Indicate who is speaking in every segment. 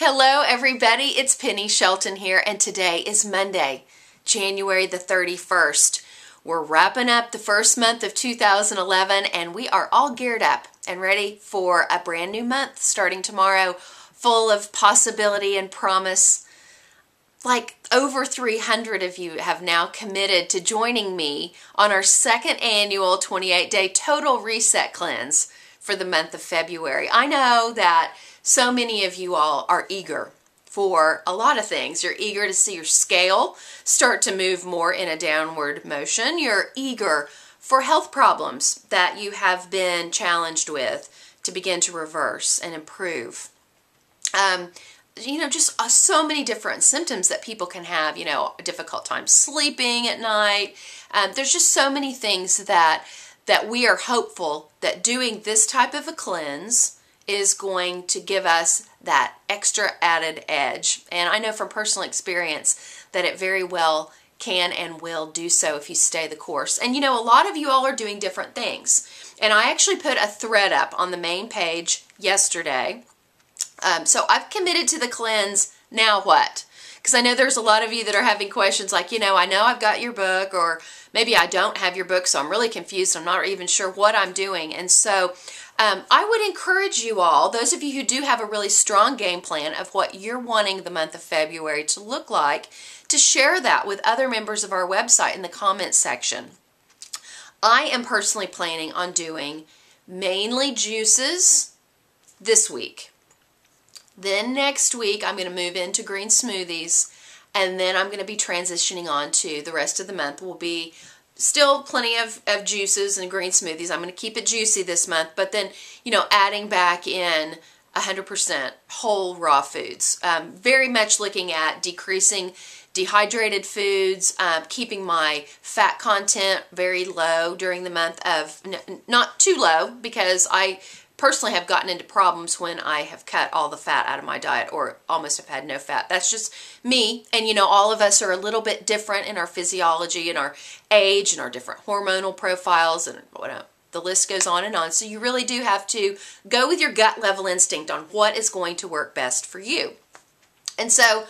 Speaker 1: Hello everybody, it's Penny Shelton here, and today is Monday, January the 31st. We're wrapping up the first month of 2011 and we are all geared up and ready for a brand new month starting tomorrow, full of possibility and promise. Like over 300 of you have now committed to joining me on our second annual 28-day total reset cleanse for the month of February. I know that so many of you all are eager for a lot of things. You're eager to see your scale start to move more in a downward motion. You're eager for health problems that you have been challenged with to begin to reverse and improve. Just so many different symptoms that people can have, a difficult time sleeping at night. There's just so many things that we are hopeful that doing this type of a cleanse is going to give us that extra added edge. And I know from personal experience that it very well can and will do so if you stay the course. And a lot of you all are doing different things. And I actually put a thread up on the main page yesterday. So I've committed to the cleanse, now what? Because I know there's a lot of you that are having questions like, I know I've got your book, or maybe I don't have your book, so I'm really confused. I'm not even sure what I'm doing. And so I would encourage you all, those of you who do have a really strong game plan of what you're wanting the month of February to look like, to share that with other members of our website in the comments section. I am personally planning on doing mainly juices this week. Then next week, I'm going to move into green smoothies, and then I'm going to be transitioning on to the rest of the month will be still plenty of juices and green smoothies. I'm going to keep it juicy this month, but then, adding back in 100% whole raw foods. Very much looking at decreasing dehydrated foods, keeping my fat content very low during the month of, not too low, because I personally have gotten into problems when I have cut all the fat out of my diet or almost have had no fat. That's just me. And all of us are a little bit different in our physiology and our age and our different hormonal profiles, and the list goes on and on. So you really do have to go with your gut level instinct on what is going to work best for you. And so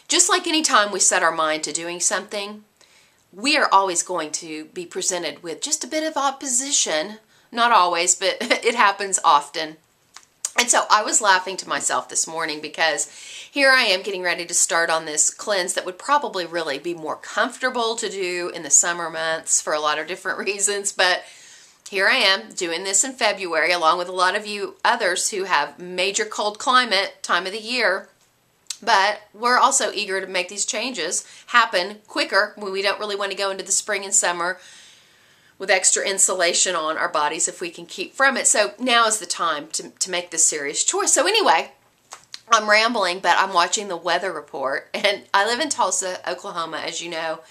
Speaker 1: just like any time we set our mind to doing something, we are always going to be presented with just a bit of opposition. Not always, but it happens often. And so I was laughing to myself this morning because here I am getting ready to start on this cleanse that would probably really be more comfortable to do in the summer months for a lot of different reasons. But here I am doing this in February along with a lot of you others who have major cold climate time of the year. But we're also eager to make these changes happen quicker when we don't really want to go into the spring and summer with extra insulation on our bodies if we can keep from it. So now is the time to make this serious choice. So anyway, I'm rambling, but I'm watching the weather report, and I live in Tulsa, Oklahoma, as you know.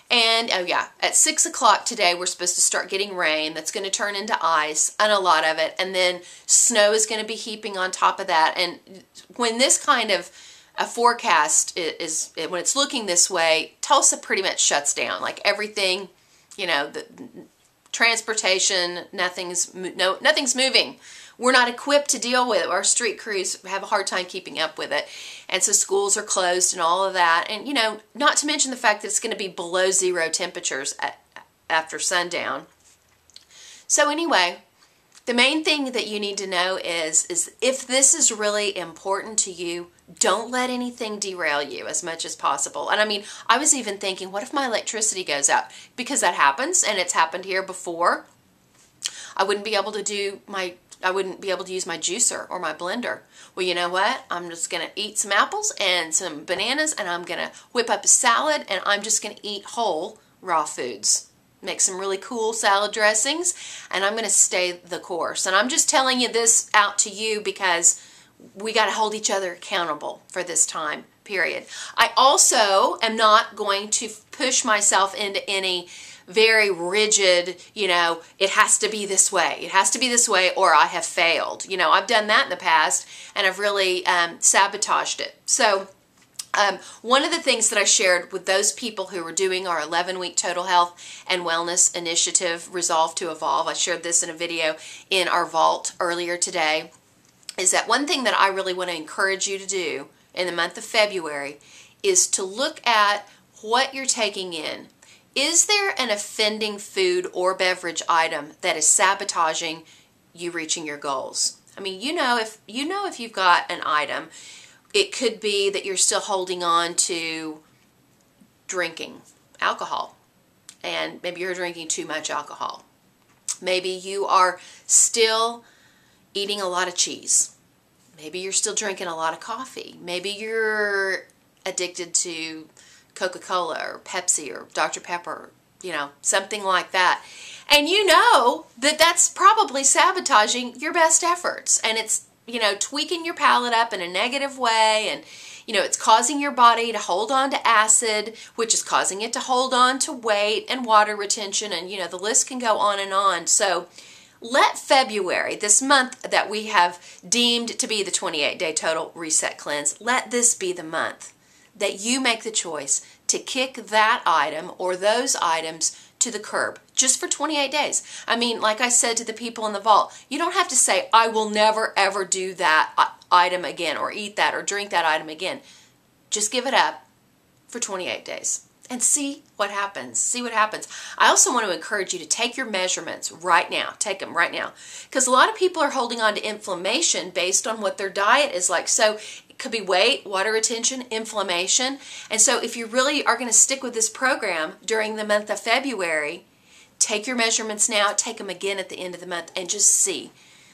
Speaker 1: And oh yeah, at 6 o'clock today, we're supposed to start getting rain that's going to turn into ice, and a lot of it. And then snow is going to be heaping on top of that. And when this kind of a forecast is when it's looking this way, Tulsa pretty much shuts down. Like everything, the transportation, nothing's moving. We're not equipped to deal with it. Our street crews have a hard time keeping up with it. And so schools are closed and all of that. And, not to mention the fact that it's going to be below zero temperatures after sundown. So anyway, the main thing that you need to know is if this is really important to you, don't let anything derail you as much as possible. And I mean, I was even thinking, what if my electricity goes out? Because that happens, and it's happened here before. I wouldn't be able to use my juicer or my blender. Well, you know what? I'm just going to eat some apples and some bananas, and I'm going to whip up a salad, and I'm just going to eat whole raw foods. Make some really cool salad dressings, and I'm going to stay the course. And I'm just telling you this out to you because we got to hold each other accountable for this time period. I also am not going to push myself into any very rigid, it has to be this way. It has to be this way or I have failed. I've done that in the past and I've really sabotaged it. So one of the things that I shared with those people who were doing our 11-week total health and wellness initiative, Resolve to Evolve, I shared this in a video in our vault earlier today, is that one thing that I really want to encourage you to do in the month of February is to look at what you're taking in. Is there an offending food or beverage item that is sabotaging you reaching your goals? I mean, if you've got an item, it could be that you're still holding on to drinking alcohol, and maybe you're drinking too much alcohol. Maybe you are still eating a lot of cheese. Maybe you're still drinking a lot of coffee. Maybe you're addicted to Coca-Cola or Pepsi or Dr. Pepper, something like that. And you know that that's probably sabotaging your best efforts. And it's, tweaking your palate up in a negative way. And, it's causing your body to hold on to acid, which is causing it to hold on to weight and water retention. And, the list can go on and on. So let February, this month that we have deemed to be the 28-day total reset cleanse, let this be the month that you make the choice to kick that item or those items to the curb just for 28 days. I mean, like I said to the people in the vault, you don't have to say, I will never ever do that item again or eat that or drink that item again. Just give it up for 28 days and see what happens. See what happens. I also want to encourage you to take your measurements right now. Take them right now. Because a lot of people are holding on to inflammation based on what their diet is like. So could be weight, water retention, inflammation. And so if you really are going to stick with this program during the month of February, take your measurements now, take them again at the end of the month, and just see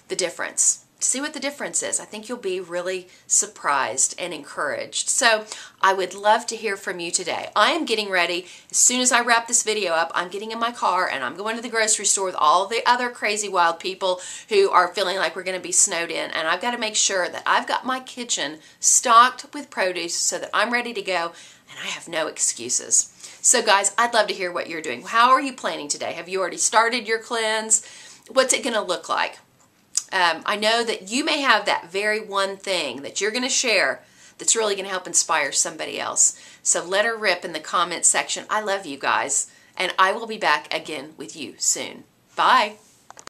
Speaker 1: the difference. See what the difference is. I think you'll be really surprised and encouraged. So I would love to hear from you today. I am getting ready. As soon as I wrap this video up, I'm getting in my car and I'm going to the grocery store with all the other crazy wild people who are feeling like we're going to be snowed in. And I've got to make sure that I've got my kitchen stocked with produce so that I'm ready to go and I have no excuses. So guys, I'd love to hear what you're doing. How are you planning today? Have you already started your cleanse? What's it going to look like? I know that you may have that very one thing that you're going to share that's really going to help inspire somebody else. So let her rip in the comments section. I love you guys, and I will be back again with you soon. Bye.